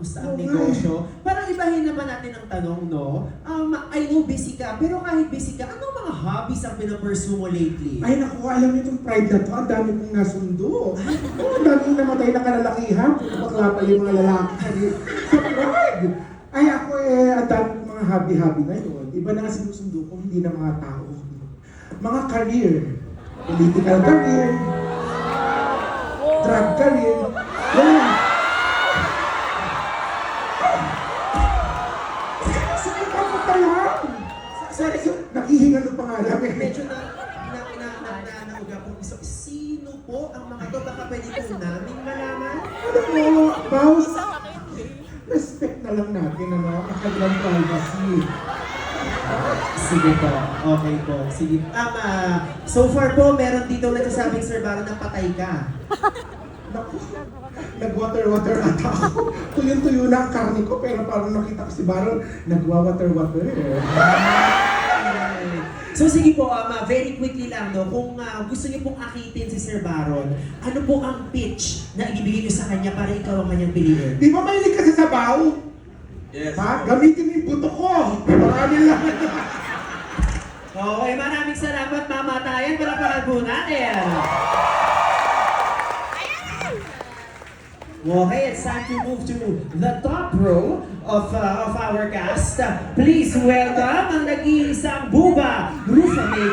kamusta ang negosyo. Parang ibahin naman natin ang tanong, no? I know busy ka, pero kahit busy ka, anong mga hobbies ang pinapursue mo lately? Ay naku, alam niyo itong pride na to, ang dami kong nasundo. Ang daming namatay na kalalakihan, bakla pa yung mga lalaki. Sa pride! Ay ako ang dami kong mga hobby-hobby ngayon. Iba na nga sinusundo ko, hindi na mga tao. Mga career. Political career. Drug career. Yan. Sige ka mo tayo. Sorry, nakihingan ng pangalan. Medyo nauga po. Sino po ang mga to? Baka pwede po namin malaman? Ano mo, boss? Respect na lang natin, ano, ang kanilang privacy. Sige po. Okay po. Sige. So far po, meron dito nagsasabing, Sir Baron, na patay ka. Naku, nag-water-water ata ako. Tuyo-tuyo na ang karne ko, pero parang nakita ko si Baron, nagwa-water-water. So sige po, very quickly lang, no? Kung gusto niyo pong akitin si Sir Baron, ano po ang pitch na ibibigay niyo sa kanya para ikaw ang kanyang piliin? Di ba mahilig ka sa sabaw? Yes. Ha? Gamitin mo yung buto ko. Maraming lang. Okay, maraming salamat, mamatayan para palago natin. Okay, it's time to move to the top row of our cast. Please welcome ang nag-iisang buba, Rufa May